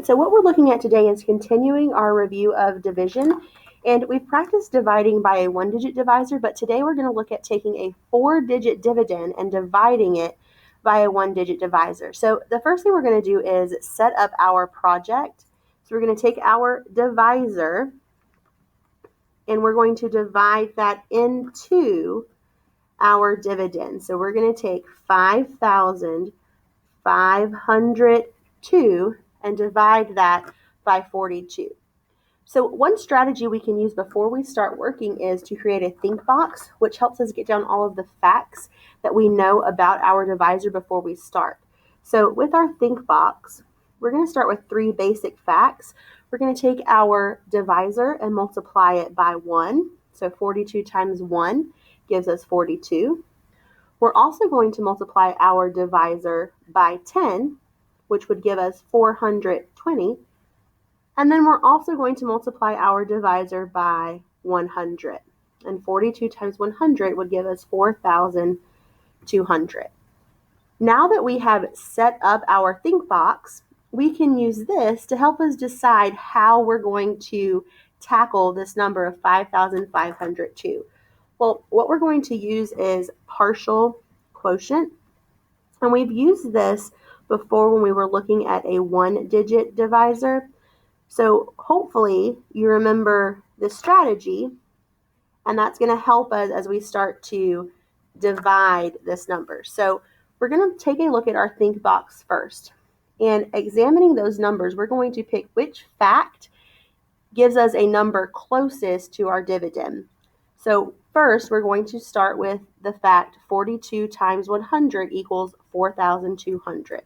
right, so what we're looking at today is continuing our review of division, and we've practiced dividing by a one-digit divisor, but today we're going to look at taking a four-digit dividend and dividing it by a one-digit divisor. So the first thing we're going to do is set up our project. So we're going to take our divisor, and we're going to divide that into our dividend. So we're going to take 5,502 and divide that by 42. So one strategy we can use before we start working is to create a think box, which helps us get down all of the facts that we know about our divisor before we start. So with our think box, we're going to start with three basic facts. We're going to take our divisor and multiply it by 1. So 42 times 1 gives us 42. We're also going to multiply our divisor by 10, which would give us 420. And then we're also going to multiply our divisor by 100. And 42 times 100 would give us 4,200. Now that we have set up our think box, we can use this to help us decide how we're going to tackle this number of 5,502. Well, what we're going to use is partial quotient. And we've used this before when we were looking at a one-digit divisor. So hopefully you remember this strategy, and that's going to help us as we start to divide this number. So we're going to take a look at our think box first. And examining those numbers, we're going to pick which fact gives us a number closest to our dividend. So first, we're going to start with the fact 42 times 100 equals 4,200.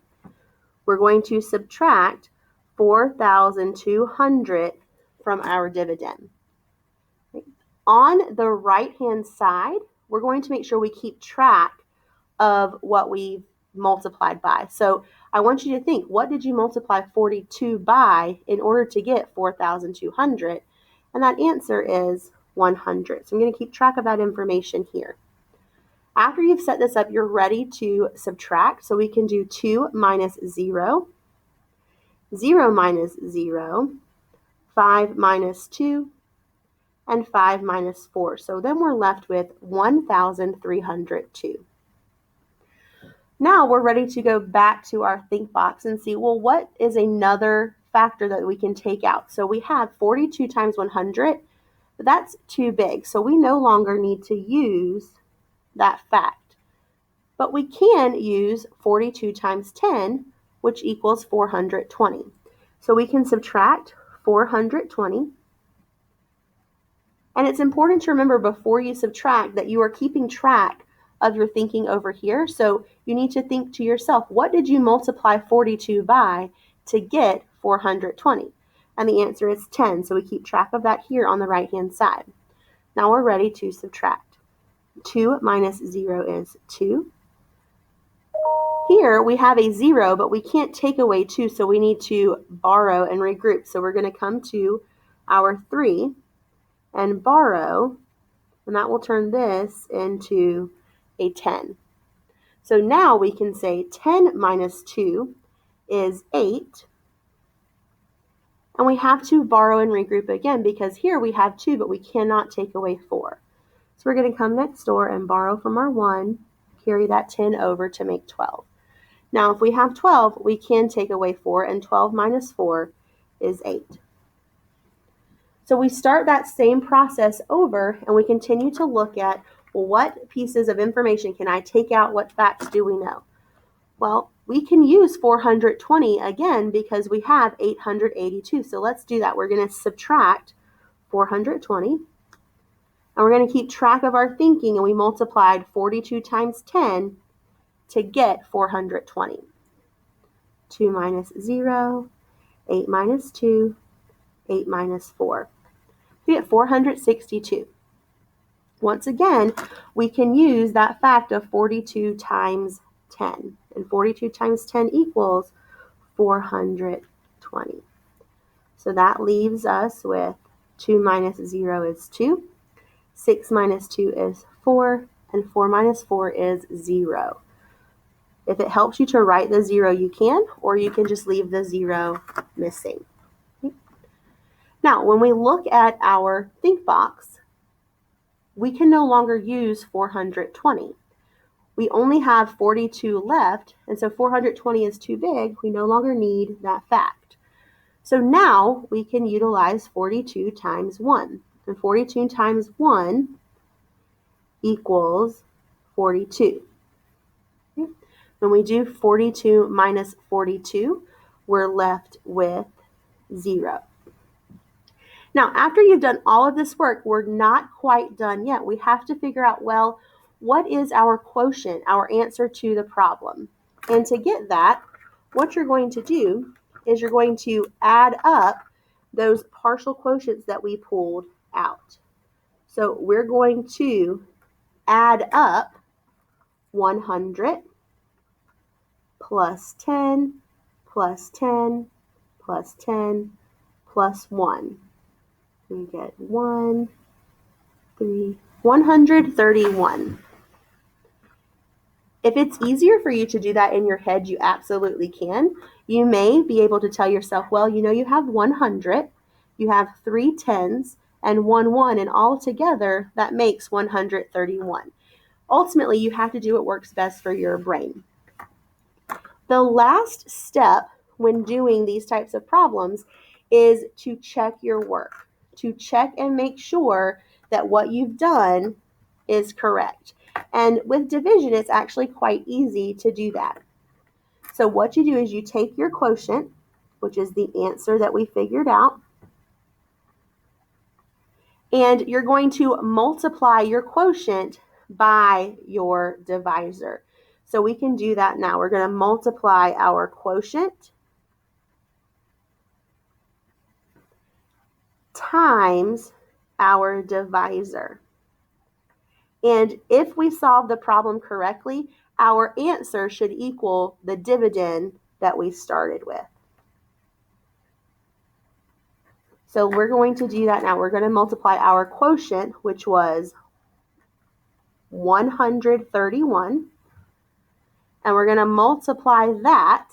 We're going to subtract 4,200 from our dividend. On the right-hand side, we're going to make sure we keep track of what we've multiplied by. So I want you to think, what did you multiply 42 by in order to get 4,200? And that answer is 100. So I'm going to keep track of that information here. After you've set this up, you're ready to subtract. So we can do 2 minus 0, 0 minus 0, 5 minus 2, and 5 minus 4. So then we're left with 1,302. Now we're ready to go back to our think box and see, well, what is another factor that we can take out? So we have 42 times 100, but that's too big. So we no longer need to use that fact. But we can use 42 times 10, which equals 420. So we can subtract 420. And it's important to remember before you subtract that you are keeping track of your thinking over here. So you need to think to yourself, what did you multiply 42 by to get 420? And the answer is 10. So we keep track of that here on the right-hand side. Now we're ready to subtract. 2 minus 0 is 2. Here we have a 0, but we can't take away 2, so we need to borrow and regroup. So we're going to come to our 3 and borrow, and that will turn this into a 10. So now we can say 10 minus 2 is 8. And we have to borrow and regroup again because here we have 2, but we cannot take away 4. So we're going to come next door and borrow from our 1, carry that 10 over to make 12. Now if we have 12, we can take away 4, and 12 minus 4 is 8. So we start that same process over, and we continue to look at, well, what pieces of information can I take out? What facts do we know? Well, we can use 420 again because we have 882. So let's do that. We're going to subtract 420. And we're going to keep track of our thinking, and we multiplied 42 times 10 to get 420. 2 minus 0, 8 minus 2, 8 minus 4. We get 462. Once again, we can use that fact of 42 times 10. And 42 times 10 equals 420. So that leaves us with 2 minus 0 is 2. 6 minus 2 is 4. And 4 minus 4 is 0. If it helps you to write the 0, you can, or you can just leave the 0 missing. Now, when we look at our think box, we can no longer use 420. We only have 42 left, and so 420 is too big. We no longer need that fact. So now we can utilize 42 times 1. And 42 times 1 equals 42. When we do 42 minus 42, we're left with 0. Now, after you've done all of this work, we're not quite done yet. We have to figure out, well, what is our quotient, our answer to the problem? And to get that, what you're going to do is you're going to add up those partial quotients that we pulled out. So we're going to add up 100 plus 10 plus 10 plus 10 plus 1. We get 131. If it's easier for you to do that in your head, you absolutely can. You may be able to tell yourself, well, you have 100, you have 3 tens, and 1 1, and all together that makes 131. Ultimately, you have to do what works best for your brain. The last step when doing these types of problems is to check your work, to check and make sure that what you've done is correct. And with division, it's actually quite easy to do that. So what you do is you take your quotient, which is the answer that we figured out, and you're going to multiply your quotient by your divisor. So we can do that now. We're going to multiply our quotient times our divisor. And if we solve the problem correctly, our answer should equal the dividend that we started with. So we're going to do that now. We're going to multiply our quotient, which was 131, and we're going to multiply that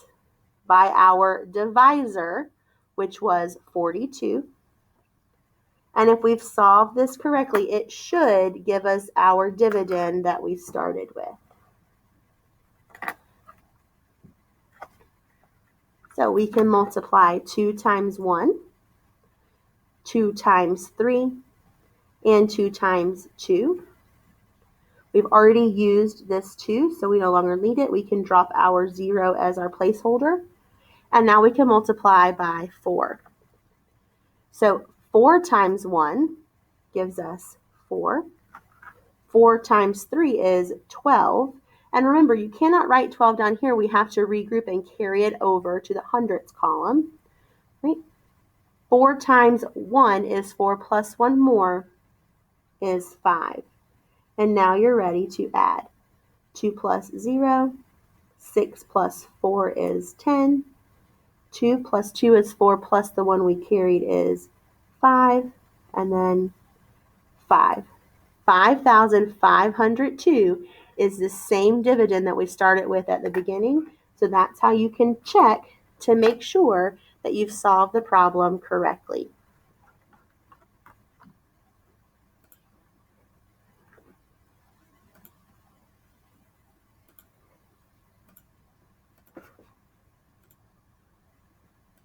by our divisor, which was 42. And if we've solved this correctly, it should give us our dividend that we started with. So we can multiply 2 times 1, 2 times 3, and 2 times 2. We've already used this 2, so we no longer need it. We can drop our 0 as our placeholder. And now we can multiply by 4. So 4 times 1 gives us 4. 4 times 3 is 12. And remember, you cannot write 12 down here. We have to regroup and carry it over to the hundredths column. Right? 4 times 1 is 4 plus 1 more is 5. And now you're ready to add. 2 plus 0, 6 plus 4 is 10. 2 plus 2 is 4 plus the 1 we carried is 5, and then 5. 5,502 is the same dividend that we started with at the beginning. So that's how you can check to make sure that you've solved the problem correctly.